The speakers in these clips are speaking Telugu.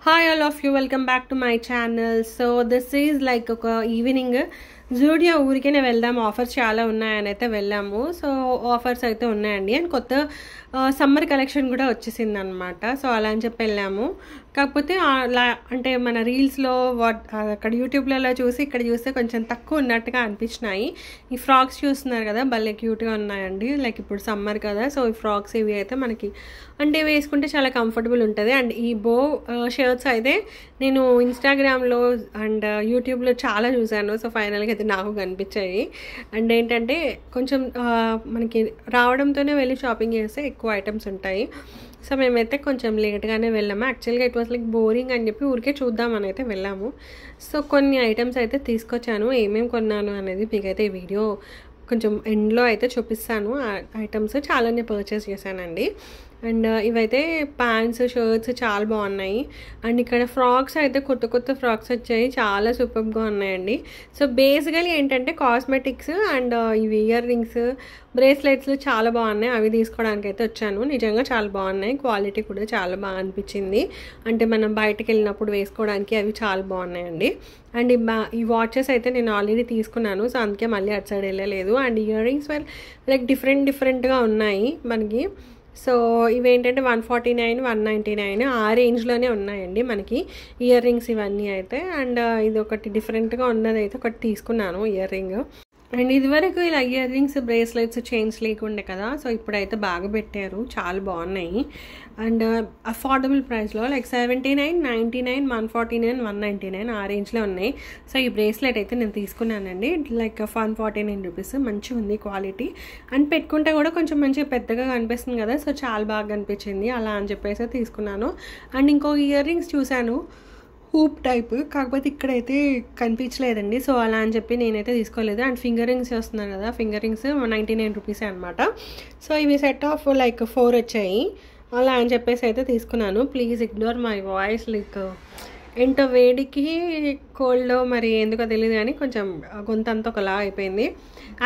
Hi all of you, welcome back to my channel. So this is like a evening Zudio ఊరికేనే వెళ్దాం, ఆఫర్స్ చాలా ఉన్నాయని అయితే వెళ్ళాము. సో ఆఫర్స్ అయితే ఉన్నాయండి అండ్ కొత్త సమ్మర్ కలెక్షన్ కూడా వచ్చేసింది అనమాట. సో అలా అని చెప్పి వెళ్ళాము. కాకపోతే అంటే మన రీల్స్లో అక్కడ యూట్యూబ్లలో చూసి ఇక్కడ చూస్తే కొంచెం తక్కువ ఉన్నట్టుగా అనిపించినాయి. ఈ ఫ్రాక్స్ చూస్తున్నారు కదా, భలే క్యూట్గా ఉన్నాయండి. లైక్ ఇప్పుడు సమ్మర్ కదా, సో ఈ ఫ్రాక్స్ ఇవి అయితే మనకి అంటే వేసుకుంటే చాలా కంఫర్టబుల్ ఉంటుంది. అండ్ ఈ బో షర్ట్స్ అయితే నేను ఇన్స్టాగ్రామ్లో అండ్ యూట్యూబ్లో చాలా చూశాను. సో ఫైనల్గా అయితే నాకు కనిపించాయి. అండ్ ఏంటంటే కొంచెం మనకి రావడంతోనే వెళ్ళి షాపింగ్ చేస్తే ఎక్కువ ఐటమ్స్ ఉంటాయి. సో మేమైతే కొంచెం లేట్గానే వెళ్ళాము. యాక్చువల్గా ఇట్ వాస్ లైక్ బోరింగ్ అని చెప్పి ఊరికే చూద్దామని అయితే వెళ్ళాము. సో కొన్ని ఐటమ్స్ అయితే తీసుకొచ్చాను. ఏమేమి కొన్నాను అనేది మీకైతే ఈ వీడియో కొంచెం ఎండ్లో అయితే చూపిస్తాను. ఐటమ్స్ చాలానే పర్చేస్ చేశానండి. అండ్ ఇవైతే ప్యాంట్స్, షర్ట్స్ చాలా బాగున్నాయి. అండ్ ఇక్కడ ఫ్రాక్స్ అయితే కొత్త కొత్త ఫ్రాక్స్ వచ్చాయి, చాలా సూపర్గా ఉన్నాయండి. సో బేసికలీ ఏంటంటే కాస్మెటిక్స్ అండ్ ఇవి ఇయర్ రింగ్స్, బ్రేస్లెట్స్ చాలా బాగున్నాయి. అవి తీసుకోవడానికి అయితే వచ్చాను. నిజంగా చాలా బాగున్నాయి, క్వాలిటీ కూడా చాలా బాగా అనిపించింది. అంటే మనం బయటకు వెళ్ళినప్పుడు వేసుకోవడానికి అవి చాలా బాగున్నాయండి. అండ్ ఈ వాచెస్ అయితే నేను ఆల్రెడీ తీసుకున్నాను, సో అందుకే మళ్ళీ అటు సైడ్ వెళ్ళలేదు. అండ్ ఇయర్ రింగ్స్ లైక్ డిఫరెంట్గా ఉన్నాయి మనకి. సో ఇవేంటంటే 149, 199 ఆ రేంజ్లోనే ఉన్నాయండి మనకి ఇయర్ రింగ్స్ ఇవన్నీ అయితే. అండ్ ఇది ఒకటి డిఫరెంట్గా ఉన్నది అయితే ఒకటి తీసుకున్నాను ఇయర్ రింగ్. అండ్ ఇదివరకు ఇలా ఇయర్ రింగ్స్, బ్రేస్లెట్స్, చైన్స్ లేకుండే కదా, సో ఇప్పుడైతే బాగా పెట్టారు, చాలా బాగున్నాయి. అండ్ అఫోర్డబుల్ ప్రైస్లో లైక్ 79, 99, 149, 199 ఆ రేంజ్లో ఉన్నాయి. సో ఈ బ్రేస్లెట్ అయితే నేను తీసుకున్నానండి. లైక్ 149 రూపీస్, మంచిగా ఉంది క్వాలిటీ. అండ్ పెట్టుకుంటే కూడా కొంచెం మంచిగా పెద్దగా కనిపిస్తుంది కదా, సో చాలా బాగా అనిపించింది. అలా అని చెప్పేసి తీసుకున్నాను. అండ్ ఇంకో ఇయర్ రింగ్స్ చూశాను, హూప్ టైప్, కాకపోతే ఇక్కడైతే కనిపించలేదండి. సో అలా అని చెప్పి నేనైతే తీసుకోలేదు. అండ్ ఫింగర్ రింగ్స్ వస్తున్నారు కదా, ఫింగర్ రింగ్స్ 99 రూపీసే అనమాట. సో ఇవి సెట్ ఆఫ్ లైక్ 4 వచ్చాయి. అలా అని చెప్పేసి అయితే తీసుకున్నాను. Please ignore my voice. Like ఎంత వేడికి కోల్డ్ మరి ఎందుకో తెలియదు కానీ కొంచెం గొంతంతా ఒకలా అయిపోయింది.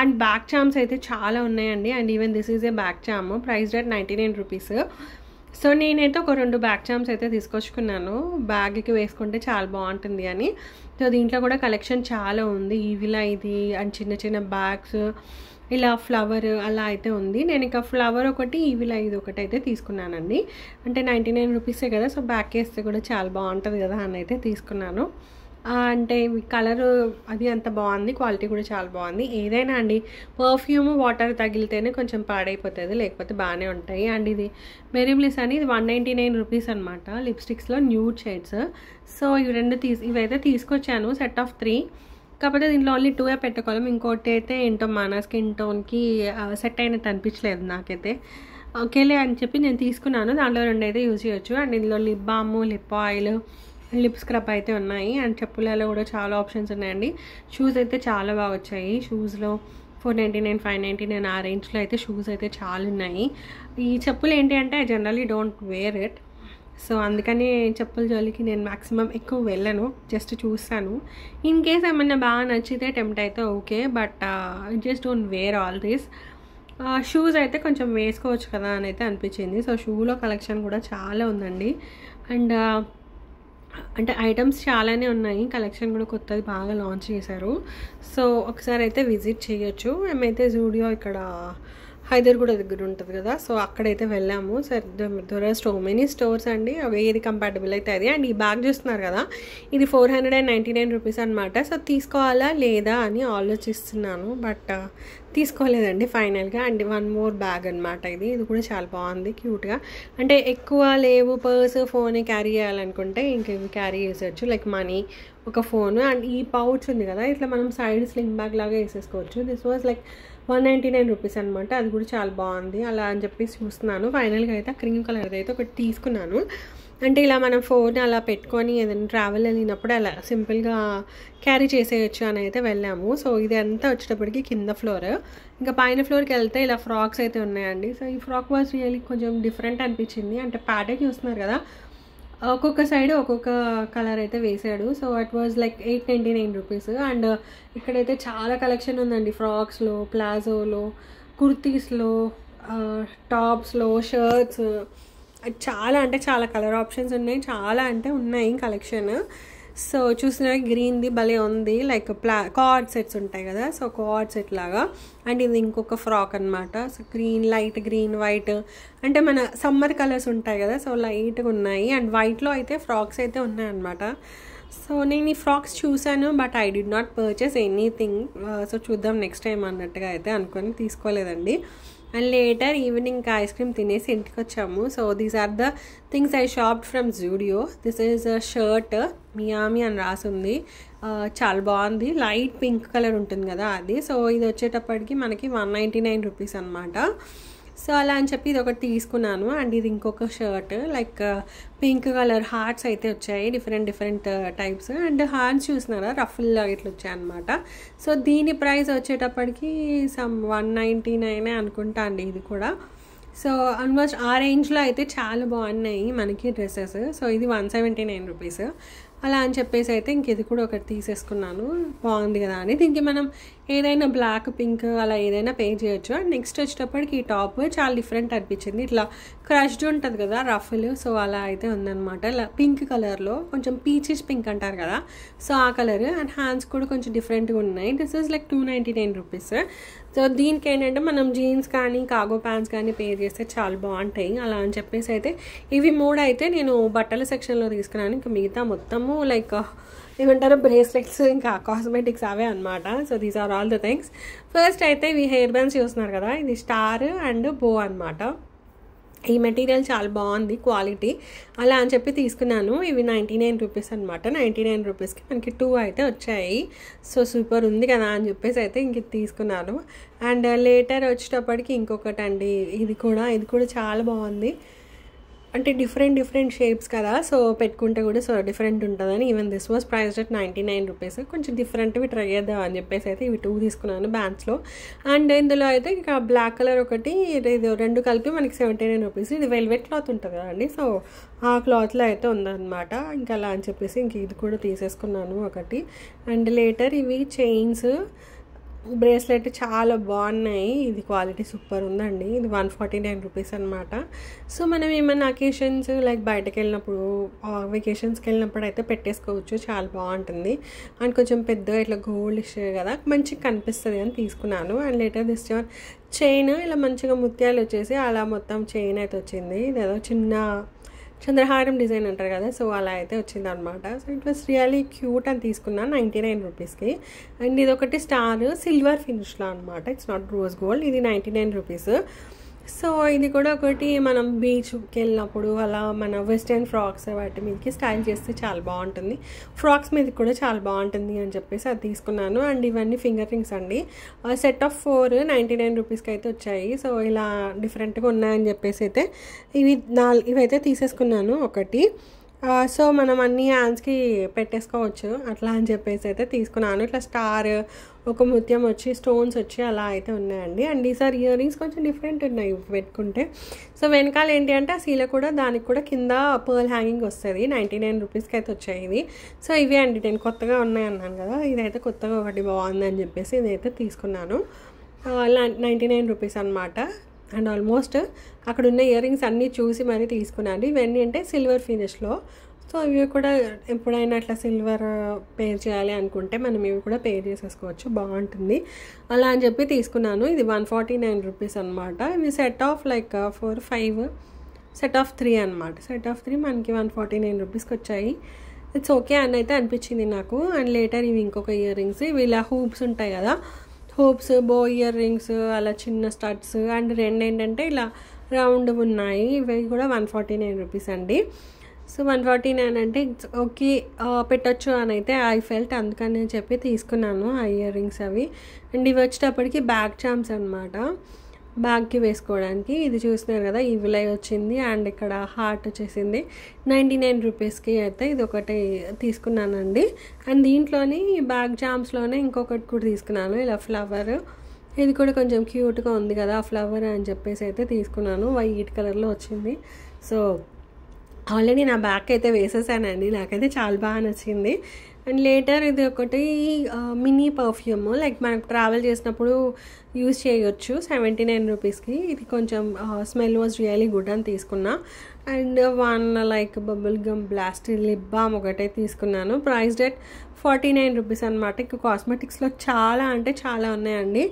అండ్ బ్యాక్ చామ్స్ అయితే చాలా ఉన్నాయండి. And even this is a back charm, price rate 99 rupees. So నేనైతే ఒక 2 బ్యాక్ చామ్స్ అయితే తీసుకొచ్చుకున్నాను, బ్యాగ్కి వేసుకుంటే చాలా బాగుంటుంది అని. సో దీంట్లో కూడా కలెక్షన్ చాలా ఉంది. ఇవిలా ఇది అండ్ చిన్న చిన్న బ్యాగ్స్, ఇలా ఫ్లవర్ అలా అయితే ఉంది. నేను ఇక ఫ్లవర్ ఒకటి, ఇవిలా ఇది ఒకటి అయితే తీసుకున్నానండి. అంటే 99 రూపీసే కదా, సో బ్యాగ్ వేస్తే కూడా చాలా బాగుంటుంది కదా అని అయితే తీసుకున్నాను. అంటే కలర్ అది అంత బాగుంది, క్వాలిటీ కూడా చాలా బాగుంది. ఏదైనా అండి పర్ఫ్యూమ్ వాటర్ తగిలితేనే కొంచెం పాడైపోతుంది, లేకపోతే బాగానే ఉంటాయి. అండ్ ఇది మెరీ బ్లిస్ అని, ఇది 199 రూపీస్ అనమాట. లిప్స్టిక్స్లో న్యూడ్ షేడ్స్. సో ఇవైతే తీసుకొచ్చాను, సెట్ ఆఫ్ 3. కాకపోతే దీంట్లో ఓన్లీ 2 పెట్టుకోవాలి. ఇంకోటి అయితే ఏంటో మన స్కిన్ టోన్కి సెట్ అయినట్టు అనిపించలేదు నాకైతే. ఓకేలే అని చెప్పి నేను తీసుకున్నాను. దాంట్లో 2 అయితే యూజ్ చేయొచ్చు. అండ్ ఇందులో lip balm, lip oil, lip scrub అయితే ఉన్నాయి. అండ్ చెప్పులలో కూడా చాలా ఆప్షన్స్ ఉన్నాయండి. షూస్ అయితే చాలా బాగా వచ్చాయి. షూస్లో 499, 599 ఆ రేంజ్లో అయితే షూస్ అయితే చాలా ఉన్నాయి. ఈ చెప్పులు ఏంటి అంటే I generally don't wear it. So అందుకని చెప్పుల జోలికి నేను మ్యాక్సిమం ఎక్కువ వెళ్ళను, జస్ట్ చూస్తాను. ఇన్ కేస్ ఏమన్నా బాగా నచ్చితే టెంప్ట్ అయితే okay, but just don't wear all these. Shoes అయితే కొంచెం వేసుకోవచ్చు కదా అని అయితే అనిపించింది. సో షూలో కలెక్షన్ కూడా చాలా ఉందండి. అండ్ అంటే ఐటమ్స్ చాలానే ఉన్నాయి, కలెక్షన్ కూడా కొత్తది బాగా లాంచ్ చేశారు. సో ఒకసారి అయితే విజిట్ చేయొచ్చు. మేమైతే జూడియో ఇక్కడ హైదర్గూడ దగ్గర ఉంటుంది కదా, సో అక్కడైతే వెళ్ళాము. సార్ దొర సో మెనీ స్టోర్స్ అండి, ఏది కంపాటబుల్ అయితే అది. అండ్ ఈ బ్యాగ్ చూస్తున్నారు కదా, ఇది 499 రూపీస్ అనమాట. సో తీసుకోవాలా లేదా అని ఆలోచిస్తున్నాను, బట్ తీసుకోలేదండి ఫైనల్గా. అండ్ 1 మోర్ బ్యాగ్ అనమాట ఇది కూడా చాలా బాగుంది, క్యూట్గా. అంటే ఎక్కువ లేవు, పర్స్, ఫోన్ క్యారీ చేయాలనుకుంటే ఇంక ఇవి క్యారీ చేసేయచ్చు, లైక్ మనీ, ఒక ఫోన్. అండ్ ఈ పౌచ్ ఉంది కదా, ఇట్లా మనం సైడ్ స్లింగ్ బ్యాగ్ లాగా వేసేసుకోవచ్చు. దిస్ వాజ్ లైక్ 199 రూపీస్ అనమాట. అది కూడా చాలా బాగుంది. అలా అని చెప్పేసి చూస్తున్నాను. ఫైనల్గా అయితే క్రీమ్ కలర్ అయితే ఒకటి తీసుకున్నాను. అంటే ఇలా మనం ఫోన్ అలా పెట్టుకొని ఏదైనా ట్రావెల్ వెళ్ళినప్పుడు అలా సింపుల్గా క్యారీ చేసేయచ్చు అని అయితే వెళ్ళాము. సో ఇది అంతా వచ్చేటప్పటికి కింద ఫ్లోర్. ఇంకా పైన ఫ్లోర్కి వెళ్తే ఇలా ఫ్రాక్స్ అయితే ఉన్నాయండి. సో ఈ ఫ్రాక్ వాజ్ రియల్లీ కొంచెం డిఫరెంట్ అనిపించింది. అంటే ప్యాటర్న్ చూస్తున్నారు కదా, ఒక్కొక్క సైడ్ ఒక్కొక్క కలర్ అయితే వేసాడు. So it was like 899 rupees. And ఇక్కడైతే చాలా కలెక్షన్ ఉందండి, ఫ్రాక్స్లో, ప్లాజోలో, కుర్తీస్లో, టాప్స్లో, షర్ట్స్, చాలా అంటే చాలా కలర్ ఆప్షన్స్ ఉన్నాయి, చాలా అంటే ఉన్నాయి కలెక్షన్. సో చూసిన గ్రీన్ది భలే ఉంది, లైక్ కార్డ్ సెట్స్ ఉంటాయి కదా, సో కార్డ్ సెట్ లాగా. అండ్ ఇది ఇంకొక ఫ్రాక్ అనమాట. So green, light green, white, అంటే మన సమ్మర్ కలర్స్ ఉంటాయి కదా, సో లైట్గా ఉన్నాయి. అండ్ వైట్లో అయితే ఫ్రాక్స్ అయితే ఉన్నాయి అనమాట. సో నేను ఈ ఫ్రాక్స్ చూసాను, but I did not purchase anything. So చూద్దాం నెక్స్ట్ టైం అన్నట్టుగా అయితే అనుకొని తీసుకోలేదండి. And later evening ice cream తినేసి ఇంటికి వచ్చాము. So these are the things I shopped from Zudio. This is a shirt, Miami అని రాసింది. చాలా బాగుంది, లైట్ పింక్ కలర్ ఉంటుంది కదా అది. సో ఇది వచ్చేటప్పటికి మనకి 199 రూపీస్ అనమాట. సో అలా అని చెప్పి ఇది ఒకటి తీసుకున్నాను. అండ్ ఇది ఇంకొక shirt, like pink colour hearts అయితే వచ్చాయి, డిఫరెంట్ టైప్స్. అండ్ హార్ట్స్ చూసినారా, రఫుల్ ఇట్లా వచ్చాయి అనమాట. సో దీని ప్రైస్ వచ్చేటప్పటికి సమ్ 199 అనుకుంటా అండి ఇది కూడా. సో ఆల్మోస్ట్ ఆ రేంజ్లో అయితే చాలా బాగున్నాయి మనకి డ్రెస్సెస్. సో ఇది 179 రూపీస్. అలా అని చెప్పేసి అయితే ఇంక ఇది కూడా ఒకటి తీసేసుకున్నాను, బాగుంది కదా అని. దీనికి మనం ఏదైనా బ్లాక్, పింక్ అలా ఏదైనా పే చేయొచ్చు. అండ్ నెక్స్ట్ వచ్చేటప్పటికి ఈ టాప్ చాలా డిఫరెంట్ అనిపించింది, ఇట్లా క్రష్డ్ ఉంటుంది కదా రఫుల్. సో అలా అయితే ఉందన్నమాట, ఇలా పింక్ కలర్లో, కొంచెం పీచిష్ పింక్ అంటారు కదా, సో ఆ కలర్. అండ్ హ్యాండ్స్ కూడా కొంచెం డిఫరెంట్గా ఉన్నాయి. This is like 299 rupees. So దీనికి ఏంటంటే మనం జీన్స్ కానీ కార్గో ప్యాంట్స్ కానీ పే చేస్తే చాలా బాగుంటాయి. అలా అని చెప్పేసి అయితే ఇవి 3 అయితే నేను బట్టల సెక్షన్లో తీసుకున్నాను. ఇంకా మిగతా మొత్తము లైక్ ఏమంటారు బ్రేస్లెట్స్, ఇంకా కాస్మెటిక్స్ అవే అనమాట. So these are all the things. First అయితే ఇవి హెయిర్ బ్యాండ్స్ చూస్తున్నారు కదా, ఇది స్టార్ అండ్ బో అనమాట. ఈ మెటీరియల్ చాలా బాగుంది క్వాలిటీ, అలా అని చెప్పి తీసుకున్నాను. ఇవి 99 రూపీస్ అనమాట. 99 రూపీస్కి మనకి 2 అయితే వచ్చాయి. సో సూపర్ ఉంది కదా అని చెప్పేసి అయితే ఇంక తీసుకున్నాను. అండ్ లేటర్ వచ్చేటప్పటికి ఇంకొకటి అండి, ఇది కూడా చాలా బాగుంది. అంటే డిఫరెంట్ షేప్స్ కదా, సో పెట్టుకుంటే కూడా సో డిఫరెంట్ ఉంటుందని. Even this was priced at 99 rupees. కొంచెం డిఫరెంట్వి ట్రై చేద్దాం అని చెప్పేసి అయితే ఇవి 2 తీసుకున్నాను బ్యాండ్స్లో. అండ్ ఇందులో అయితే ఇక బ్లాక్ కలర్ ఒకటి, ఇది 2 కలిపి మనకి 79 రూపీస్. ఇది వెల్వెట్ క్లాత్ ఉంటుంది కదండి, సో ఆ క్లాత్లో అయితే ఉందన్నమాట. ఇంకా అలా అని చెప్పేసి ఇంక ఇది కూడా తీసేసుకున్నాను ఒకటి. అండ్ లేటర్ ఇవి చైన్స్, బ్రేస్లెట్ చాలా బాగున్నాయి. ఇది క్వాలిటీ సూపర్ ఉందండి. ఇది 149 రూపీస్ అనమాట. సో మనం ఏమైనా అకేషన్స్ లైక్ బయటకు వెళ్ళినప్పుడు, వెకేషన్స్కి వెళ్ళినప్పుడు అయితే పెట్టేసుకోవచ్చు, చాలా బాగుంటుంది. అండ్ కొంచెం పెద్దగా ఇట్లా గోల్డ్ కదా, మంచిగా కనిపిస్తుంది అని తీసుకున్నాను. అండ్ లేటర్ దిస్ చైన్, ఇలా మంచిగా ముత్యాలు వచ్చేసి అలా మొత్తం చైన్ అయితే వచ్చింది. ఇదేదో చిన్న చంద్రహారం డిజైన్ అంటారు కదా, సో అలా అయితే వచ్చింది అనమాట. So it was really cute అని తీసుకున్నాను 99 రూపీస్కి. అండ్ ఇది ఒకటి స్టార్ సిల్వర్ ఫినిష్లో అనమాట, ఇట్స్ నాట్ రోజ్ గోల్డ్. ఇది 99 రూపీస్. సో ఇది కూడా ఒకటి మనం బీచ్కి వెళ్ళినప్పుడు అలా మన వెస్టర్న్ ఫ్రాక్స్ వాటి మీదకి స్టైల్ చేస్తే చాలా బాగుంటుంది, ఫ్రాక్స్ మీద కూడా చాలా బాగుంటుంది అని చెప్పేసి అది తీసుకున్నాను. అండ్ ఇవన్నీ ఫింగర్ రింగ్స్ అండి, సెట్ ఆఫ్ 4 99 రూపీస్కి అయితే వచ్చాయి. సో ఇలా డిఫరెంట్గా ఉన్నాయని చెప్పేసి అయితే ఇవైతే తీసేసుకున్నాను ఒకటి. సో మనం అన్ని హ్యాండ్స్కి పెట్టేసుకోవచ్చు అట్లా అని చెప్పేసి అయితే తీసుకున్నాను. ఇట్లా స్టార్, ఒక ముత్యం వచ్చి, స్టోన్స్ వచ్చి అలా అయితే ఉన్నాయండి. అండ్ ఈసారి ఇయర్ రింగ్స్ కొంచెం డిఫరెంట్ ఉన్నాయి పెట్టుకుంటే. సో వెనకాల ఏంటి అంటే ఆ సీల కూడా, దానికి కూడా కింద పర్ల్ హ్యాంగింగ్ వస్తుంది. 99 రూపీస్కి అయితే వచ్చాయి ఇవి. సో ఇవే అండి, నేను కొత్తగా ఉన్నాయి అన్నాను కదా, ఇదైతే కొత్తగా ఒకటి బాగుందని చెప్పేసి ఇదైతే తీసుకున్నాను. 99 రూపీస్ అనమాట. అండ్ ఆల్మోస్ట్ అక్కడ ఉన్న ఇయర్ రింగ్స్ అన్నీ చూసి మరీ తీసుకున్నాను. ఇవన్నీ అంటే సిల్వర్ ఫినిష్లో. సో ఇవి కూడా ఎప్పుడైనా అట్లా సిల్వర్ పేర్ చేయాలి అనుకుంటే మనం ఇవి కూడా పేర్ చేసేసుకోవచ్చు, బాగుంటుంది అలా అని చెప్పి తీసుకున్నాను. ఇది 149 రూపీస్ అనమాట. ఇవి set of like 4, 5, set of 3 అనమాట. సెట్ ఆఫ్ 3 మనకి 149 రూపీస్కి వచ్చాయి. ఇట్స్ ఓకే అని అయితే అనిపించింది నాకు. అండ్ లేటర్ ఇవి ఇంకొక ఇయర్ రింగ్స్, ఇవి ఇలా హూప్స్ ఉంటాయి కదా, హూప్స్, బో ఇయర్ రింగ్స్, అలా చిన్న స్టడ్స్. అండ్ 2 ఏంటంటే ఇలా రౌండ్ ఉన్నాయి, ఇవి కూడా 149 రూపీస్ అండి. సో 149 అంటే ఇట్స్ ఓకే, పెట్టచ్చు అని అయితే ఐ ఫెల్ట్, అందుకని చెప్పి తీసుకున్నాను ఆ ఇయర్ రింగ్స్ అవి. అండ్ ఇవి వచ్చేటప్పటికి బ్యాక్ చామ్స్ అనమాట, బ్యాగ్కి వేసుకోవడానికి. ఇది చూస్తున్నారు కదా, ఈ విలై వచ్చింది అండ్ ఇక్కడ హార్ట్ వచ్చేసింది. 99 రూపీస్కి అయితే ఇది ఒకటి తీసుకున్నానండి. అండ్ దీంట్లోని బ్యాగ్ జామ్స్లోనే ఇంకొకటి కూడా తీసుకున్నాను, ఇలా ఫ్లవర్. ఇది కూడా కొంచెం క్యూట్గా ఉంది కదా ఫ్లవర్ అని చెప్పేసి అయితే తీసుకున్నాను. వైట్ కలర్లో వచ్చింది. సో ఆల్రెడీ నా బ్యాగ్ అయితే వేసేసానండి. నాకైతే చాలా బాగా నచ్చింది. అండ్ లేటర్ ఇది ఒకటి మినీ పర్ఫ్యూమ్, లైక్ మనం ట్రావెల్ చేసినప్పుడు యూజ్ చేయొచ్చు 79 రూపీస్కి. ఇది కొంచెం స్మెల్ వాజ్ రియలీ గుడ్ అని తీసుకున్నా. And one like bubble gum blast lip balm ఒకటే తీసుకున్నాను. ప్రైస్ డెట్ 49 రూపీస్ అనమాట. ఇంకా కాస్మెటిక్స్లో చాలా అంటే చాలా ఉన్నాయండి.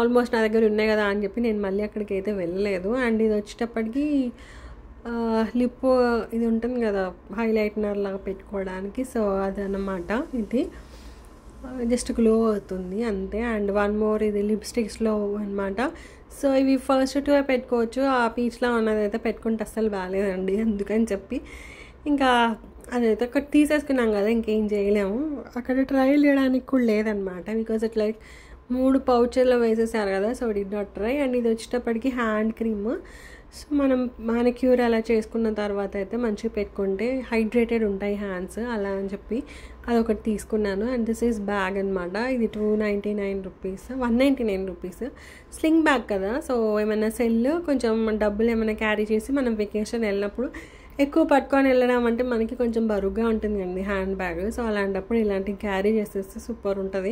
ఆల్మోస్ట్ నా దగ్గర ఉన్నాయి కదా అని చెప్పి నేను మళ్ళీ అక్కడికి అయితే వెళ్ళలేదు. అండ్ ఇది వచ్చేటప్పటికి లిప్ ఇది ఉంటుంది కదా హైలైట్నర్ లాగా పెట్టుకోవడానికి, సో అదనమాట. ఇది జస్ట్ గ్లో అవుతుంది అంతే. అండ్ వన్ మోర్ ఇది లిప్స్టిక్స్లో అనమాట. సో ఇవి ఫస్ట్ టూ పెట్టుకోవచ్చు, ఆ పీచ్లో ఉన్నదైతే పెట్టుకుంటే అస్సలు బాగాలేదండి. అందుకని చెప్పి ఇంకా అదైతే ఒకటి తీసేసుకున్నాం కదా, ఇంకేం చేయలేము. అక్కడ ట్రయల్ చేయడానికి కూడా లేదనమాట, బికాజ్ ఇట్ లైక్ 3 పౌచెల్లో వేసేసారు కదా, so did not try. And ఇది వచ్చేటప్పటికి హ్యాండ్ క్రీమ్. సో మనం మానిక్యూర్ అలా చేసుకున్న తర్వాత అయితే మంచిగా పెట్టుకుంటే హైడ్రేటెడ్ ఉంటాయి హ్యాండ్స్, అలా అని చెప్పి అదొకటి తీసుకున్నాను. అండ్ దిస్ ఈజ్ బ్యాగ్ అనమాట. ఇది 299 రూపీస్, 199 రూపీస్. స్లింగ్ బ్యాగ్ కదా, సో ఏమైనా సెల్ కొంచెం డబ్బులు ఏమైనా క్యారీ చేసి మనం వెకేషన్ వెళ్ళినప్పుడు ఎక్కువ పట్టుకొని వెళ్ళడం అంటే మనకి కొంచెం బరువుగా ఉంటుంది అండి హ్యాండ్ బ్యాగ్. సో అలాంటప్పుడు ఇలాంటివి క్యారీ చేసేస్తే సూపర్ ఉంటుంది.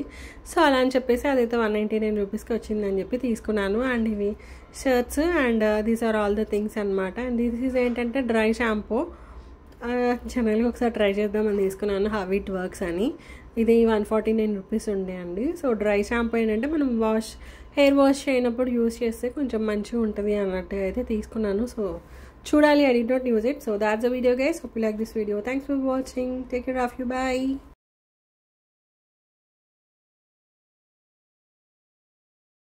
సో అలా అని చెప్పేసి అదైతే 199 రూపీస్కి వచ్చిందని చెప్పి తీసుకున్నాను. అండ్ ఇవి shirts and these are all the things అనమాట. అండ్ దిస్ ఏంటంటే డ్రై షాంపూ. జనరల్గా ఒకసారి ట్రై చేద్దామని తీసుకున్నాను, హౌ ఇట్ వర్క్స్ అని. ఇది 149 రూపీస్ ఉండే అండి. సో డ్రై షాంపూ ఏంటంటే మనం హెయిర్ వాష్ చేయనప్పుడు యూస్ చేస్తే కొంచెం మంచిగా ఉంటుంది అన్నట్టుగా అయితే తీసుకున్నాను. సో చూడాలి, I did not use it. So that's the video guys. Hope you like this video. Thanks for watching. Take care of you. Bye.